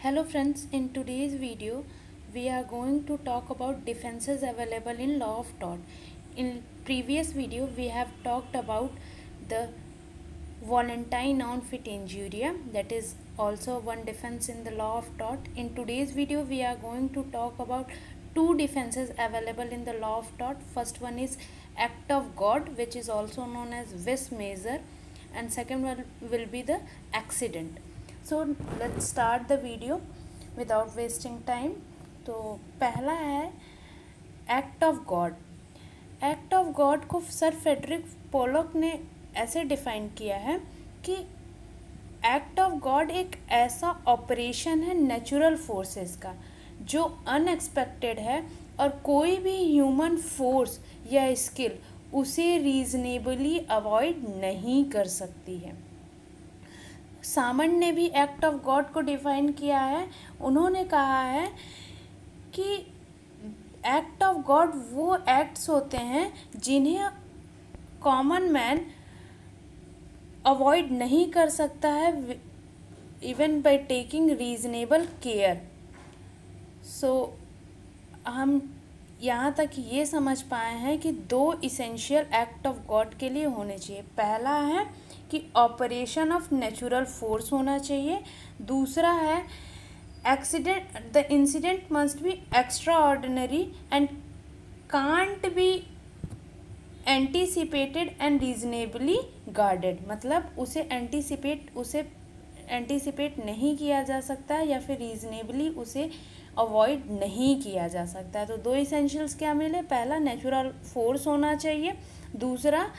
Hello friends, in today's video we are going to talk about defenses available in law of tort. In previous video we have talked about the voluntary non-fit injuria, that is also one defense in the law of tort. In today's video we are going to talk about two defenses available in the law of tort. First one is act of God, which is also known as vis major, and second one will be the accident. So let's start the video without wasting time. तो पहला है act of God. Act of God को sir Frederick Pollock ने ऐसे define किया है कि act of God एक ऐसा ऑपरेशन है नेचुरल फोर्सेस का जो अनएक्सपेक्टेड है और कोई भी ह्यूमन फोर्स या स्किल उसे रीजनेबली अवॉइड नहीं कर सकती है. सामन ने भी एक्ट ऑफ गॉड को डिफाइन किया है. उन्होंने कहा है कि एक्ट ऑफ गॉड वो एक्ट्स होते हैं जिन्हें कॉमन मैन अवॉइड नहीं कर सकता है even by taking reasonable care. So हम यहाँ तक ये समझ पाए हैं कि दो इसेंशियल एक्ट ऑफ गॉड के लिए होने चाहिए. पहला है कि ऑपरेशन ऑफ नेचुरल फोर्स होना चाहिए. दूसरा है accident, the incident must be extra ordinary and can't be anticipated and reasonably guarded. मतलब उसे एंटीसिपेट नहीं किया जा सकता है या फिर रीजनेबली उसे अवॉइड नहीं किया जा सकता है. तो दो इसेंशियल्स क्या मिले? पहला नेचुरल फोर्स होना चाहिए, दूसरा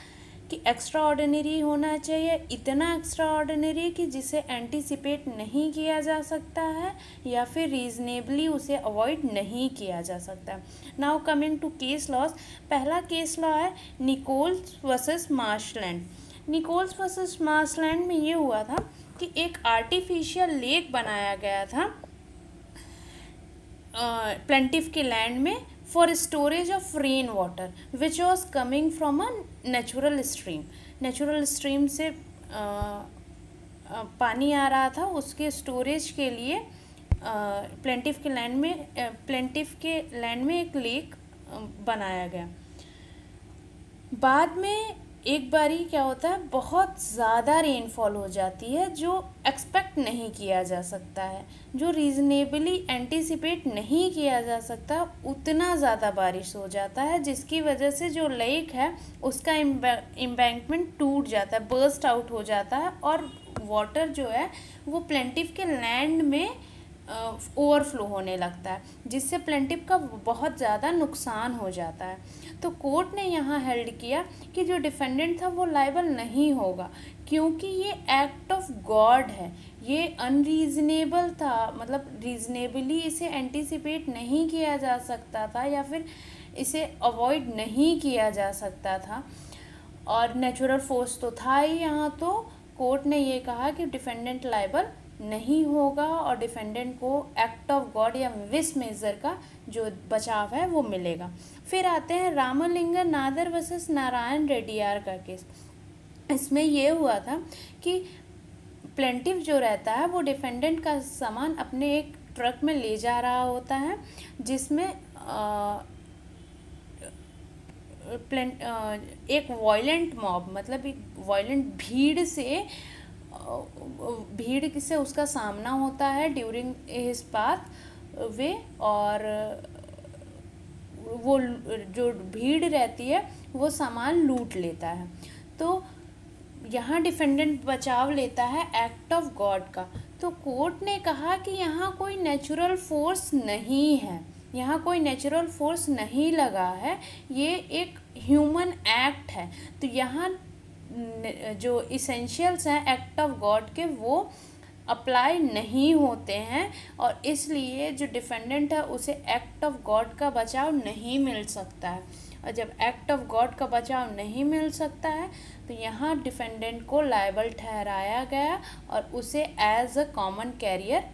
कि एक्स्ट्रा ऑर्डिनरी होना चाहिए, इतना एक्स्ट्रा ऑर्डिनरी कि जिसे एंटीसिपेट नहीं किया जा सकता है या फिर रीजनेबली उसे अवॉइड नहीं किया जा सकता. Now coming to case laws. पहला केस लॉ है Nichols versus Marsland. Nichols versus Marsland में ये हुआ था कि एक आर्टिफिशियल लेक बनाया गया था प्लेंटिफ के लैंड में for storage of rain water which was coming from a natural stream. Natural stream से पानी आ रहा था, उसके स्टोरेज के लिए प्लेंटिफ के लैंड में एक लेक बनाया गया. बाद में एक बारी क्या होता है, बहुत ज़्यादा रेनफॉल हो जाती है जो एक्सपेक्ट नहीं किया जा सकता है, जो रीजनेबली एंटीसिपेट नहीं किया जा सकता. उतना ज़्यादा बारिश हो जाता है जिसकी वजह से जो लेक है उसका एम्बैंकमेंट टूट जाता है, बर्स्ट आउट हो जाता है और वाटर जो है वो प्लेंटिफ के लैंड में ओवरफ्लो होने लगता है, जिससे प्लेंटिफ का बहुत ज़्यादा नुकसान हो जाता है. तो कोर्ट ने यहाँ हेल्ड किया कि जो डिफेंडेंट था वो लायबल नहीं होगा क्योंकि ये एक्ट ऑफ गॉड है, ये अनरीजनेबल था. मतलब रीजनेबली इसे एंटीसिपेट नहीं किया जा सकता था या फिर इसे अवॉइड नहीं किया जा सकता था और नेचुरल फोर्स तो था ही यहाँ. तो कोर्ट ने ये कहा कि डिफेंडेंट लायबल नहीं होगा और डिफेंडेंट को एक्ट ऑफ गॉड या विस मेजर का जो बचाव है वो मिलेगा. फिर आते हैं रामलिंगन नादर वर्सेस नारायण रेड्डीयार का केस. इसमें ये हुआ था कि प्लेंटिफ जो रहता है वो डिफेंडेंट का सामान अपने एक ट्रक में ले जा रहा होता है जिसमें एक वायलेंट मॉब, मतलब एक वायलेंट भीड़ से उसका सामना होता है ड्यूरिंग हिज पाथ वे, और वो जो भीड़ रहती है वो सामान लूट लेता है. तो यहाँ डिफेंडेंट बचाव लेता है एक्ट ऑफ गॉड का. तो कोर्ट ने कहा कि यहाँ कोई नेचुरल फोर्स नहीं है, यहाँ कोई नेचुरल फोर्स नहीं लगा है, ये एक ह्यूमन एक्ट है. तो यहाँ जो इसेंशियल्स हैं एक्ट ऑफ गॉड के वो अप्लाई नहीं होते हैं और इसलिए जो डिफेंडेंट है उसे एक्ट ऑफ गॉड का बचाव नहीं मिल सकता है. और जब एक्ट ऑफ गॉड का बचाव नहीं मिल सकता है तो यहाँ डिफेंडेंट को लायबल ठहराया गया और उसे एज अ कॉमन कैरियर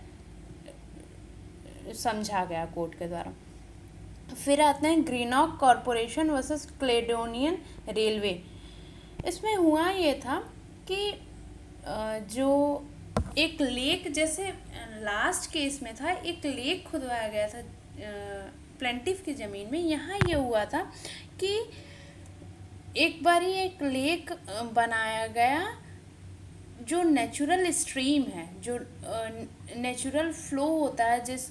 समझा गया कोर्ट के द्वारा. फिर आते हैं ग्रीनॉक कॉरपोरेशन वर्सेस क्लेडोनियन रेलवे. इसमें हुआ ये था कि जो एक लेक, जैसे लास्ट केस में था, एक लेक खुदवाया गया था प्लेंटिफ की ज़मीन में। यहाँ ये हुआ था कि एक बारी एक लेक बनाया गया, जो नेचुरल स्ट्रीम है, जो नेचुरल फ्लो होता है जिस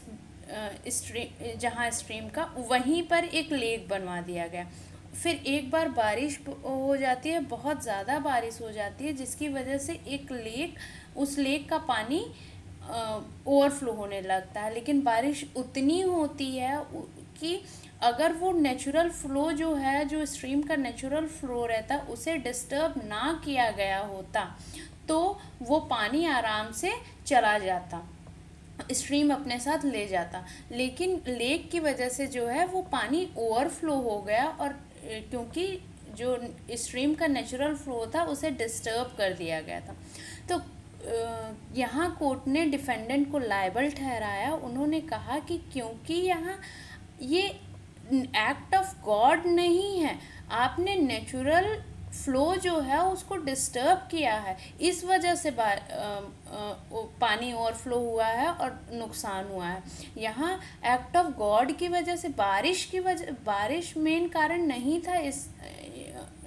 स्ट्रीम, जहाँ स्ट्रीम का, वहीं पर एक लेक बनवा दिया गया। फिर एक बार बारिश हो जाती है, बहुत ज़्यादा बारिश हो जाती है, जिसकी वजह से एक लेक, उस लेक का पानी ओवरफ्लो होने लगता है। लेकिन बारिश उतनी होती है कि अगर वो नेचुरल फ्लो जो है, जो स्ट्रीम का नेचुरल फ्लो रहता है, उसे डिस्टर्ब ना किया गया होता तो वो पानी आराम से चला जाता, स्ट्रीम अपने साथ ले जाता। लेकिन लेक की वजह से जो है वो पानी ओवरफ्लो हो गया, और क्योंकि जो स्ट्रीम का नेचुरल फ्लो था उसे डिस्टर्ब कर दिया गया था। तो यहाँ कोर्ट ने डिफेंडेंट को लायबल ठहराया। उन्होंने कहा कि क्योंकि यहाँ ये एक्ट ऑफ गॉड नहीं है, आपने नेचुरल फ्लो जो है उसको डिस्टर्ब किया है, इस वजह से पानी ओवरफ्लो हुआ है और नुकसान हुआ है। यहाँ एक्ट ऑफ गॉड की वजह से, बारिश मेन कारण नहीं था इस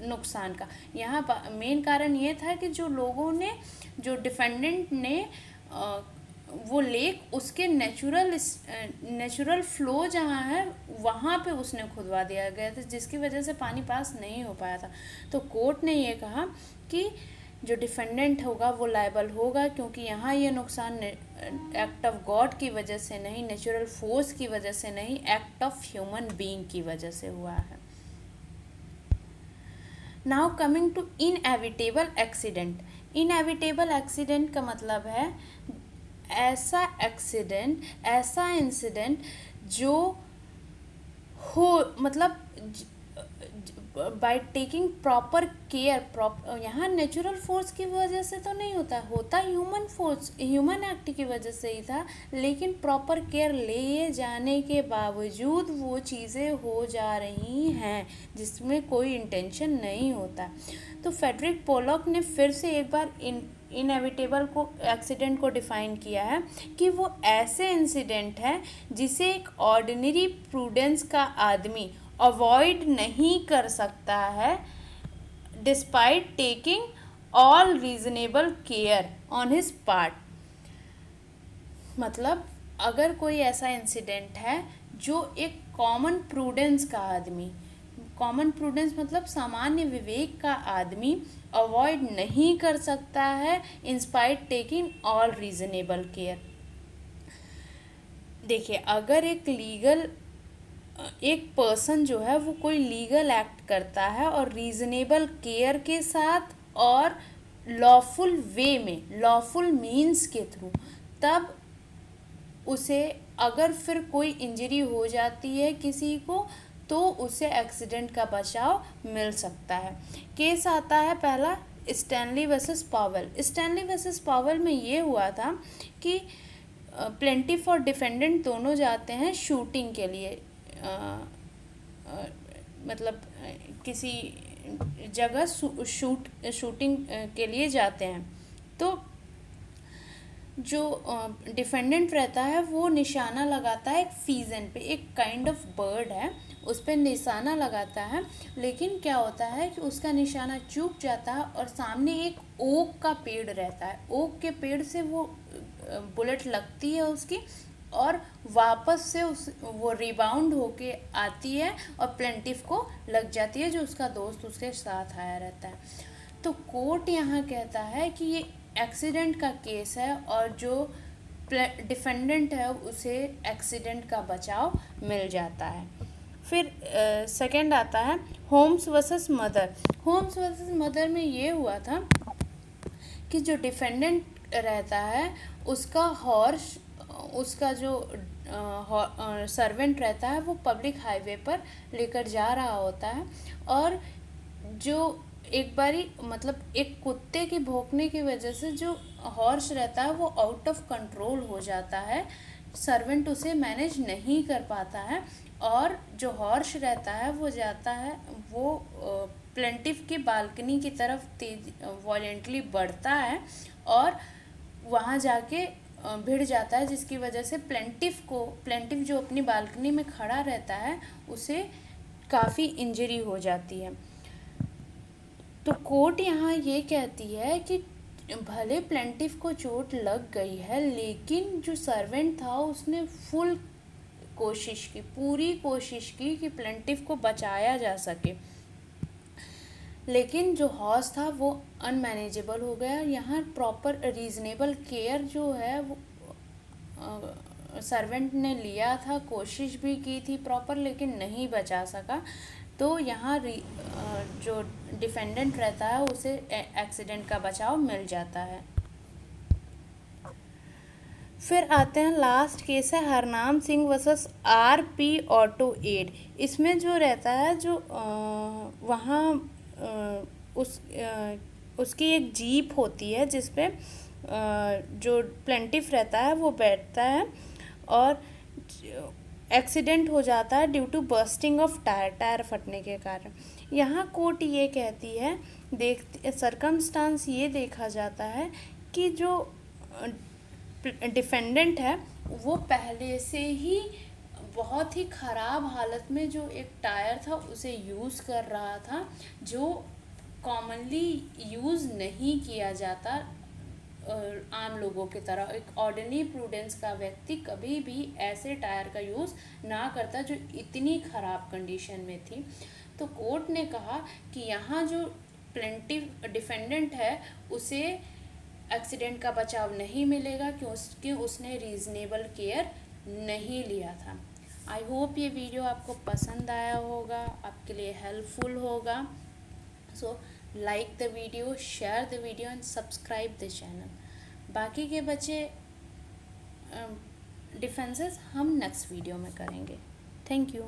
नुकसान का। यहाँ मेन कारण ये था कि जो लोगों ने, जो डिफेंडेंट ने वो लेक, उसके नेचुरल फ्लो जहाँ है वहाँ पे उसने खुदवा दिया गया था, जिसकी वजह से पानी पास नहीं हो पाया था। तो कोर्ट ने ये कहा कि जो डिफेंडेंट होगा वो लायबल होगा, क्योंकि यहाँ ये नुकसान एक्ट ऑफ गॉड की वजह से नहीं, नेचुरल फोर्स की वजह से नहीं, एक्ट ऑफ ह्यूमन बीइंग की वजह से हुआ है। Now coming to inevitable accident. Inevitable accident का मतलब है ऐसा एक्सीडेंट, ऐसा इंसिडेंट जो हो, मतलब बाय टेकिंग प्रॉपर केयर। यहाँ नेचुरल फोर्स की वजह से तो नहीं होता ह्यूमन फोर्स, ह्यूमन एक्ट की वजह से ही था, लेकिन प्रॉपर केयर ले जाने के बावजूद वो चीज़ें हो जा रही हैं जिसमें कोई इंटेंशन नहीं होता। तो फ्रेडरिक पोलॉक ने फिर से एक बार इनएविटेबल को, एक्सीडेंट को डिफ़ाइन किया है कि वो ऐसे इंसिडेंट है जिसे एक ऑर्डिनरी प्रूडेंस का आदमी अवॉइड नहीं कर सकता है, despite taking all reasonable care on his part. मतलब अगर कोई ऐसा इंसिडेंट है जो एक कॉमन प्रूडेंस का आदमी, कॉमन प्रूडेंस मतलब सामान्य विवेक का आदमी अवॉइड नहीं कर सकता है, in spite taking all reasonable care. देखिए, अगर एक पर्सन जो है वो कोई लीगल एक्ट करता है और रीजनेबल केयर के साथ और लॉफुल वे में, लॉफुल मीन्स के थ्रू, तब उसे, अगर फिर कोई इंजरी हो जाती है किसी को, तो उसे एक्सीडेंट का बचाव मिल सकता है। केस आता है पहला, Stanley versus Powell. Stanley versus Powell में ये हुआ था कि प्लेंटिफ और डिफेंडेंट दोनों जाते हैं शूटिंग के लिए, मतलब किसी जगह शूटिंग के लिए जाते हैं। तो जो डिफेंडेंट रहता है वो निशाना लगाता है एक फीजन पे, एक काइंड ऑफ बर्ड है, उस पर निशाना लगाता है। लेकिन क्या होता है कि उसका निशाना चूक जाता है और सामने एक ओक का पेड़ रहता है, ओक के पेड़ से वो बुलेट लगती है उसकी, और वापस से वो रिबाउंड होके आती है और प्लेंटिफ को लग जाती है, जो उसका दोस्त उसके साथ आया रहता है। तो कोर्ट यहाँ कहता है कि ये एक्सीडेंट का केस है और जो डिफेंडेंट है उसे एक्सीडेंट का बचाव मिल जाता है। फिर सेकंड आता है Holmes versus Mather. Holmes versus Mather में ये हुआ था कि जो डिफेंडेंट रहता है उसका हॉर्स, उसका जो सर्वेंट रहता है वो पब्लिक हाईवे पर लेकर जा रहा होता है, और जो एक बारी, मतलब एक कुत्ते के भौंकने की वजह से जो हॉर्स रहता है वो आउट ऑफ कंट्रोल हो जाता है, सर्वेंट उसे मैनेज नहीं कर पाता है, और जो हॉर्स रहता है वो जाता है, वो प्लेंटिफ की बालकनी की तरफ तेज वॉलेंटली बढ़ता है और वहाँ जाके भिड़ जाता है, जिसकी वजह से प्लेंटिफ जो अपनी बालकनी में खड़ा रहता है उसे काफ़ी इंजरी हो जाती है। तो कोर्ट यहाँ ये कहती है कि भले प्लेंटिफ को चोट लग गई है, लेकिन जो सर्वेंट था उसने फुल कोशिश की, पूरी कोशिश की कि प्लेंटिफ को बचाया जा सके, लेकिन जो हॉर्स था वो अनमैनेजेबल हो गया। यहाँ प्रॉपर रीज़नेबल केयर जो है वो सर्वेंट ने लिया था, कोशिश भी की थी प्रॉपर, लेकिन नहीं बचा सका। तो यहाँ जो डिफेंडेंट रहता है उसे एक्सीडेंट का बचाव मिल जाता है। फिर आते हैं लास्ट केस है Harnam Singh versus RP auto aid. इसमें जो रहता है जो वहाँ उसकी एक जीप होती है जिसपे जो प्लेंटिफ रहता है वो बैठता है और एक्सीडेंट हो जाता है due to bursting of tyre फटने के कारण। यहाँ कोर्ट ये कहती है, सर्कमस्टांस ये देखा जाता है कि जो डिफेंडेंट है वो पहले से ही बहुत ही ख़राब हालत में जो एक टायर था उसे यूज़ कर रहा था, जो कॉमनली यूज़ नहीं किया जाता आम लोगों की तरह। एक ऑर्डिनरी प्रूडेंस का व्यक्ति कभी भी ऐसे टायर का यूज़ ना करता जो इतनी ख़राब कंडीशन में थी। तो कोर्ट ने कहा कि यहाँ जो प्लेंटिफ डिफेंडेंट है उसे एक्सीडेंट का बचाव नहीं मिलेगा क्योंकि उसने रीज़नेबल केयर नहीं लिया था। आई होप ये वीडियो आपको पसंद आया होगा, आपके लिए हेल्पफुल होगा। So like the video, share the video and subscribe the channel. बाकी के बचे डिफेंसेस हम नेक्स्ट वीडियो में करेंगे। Thank you.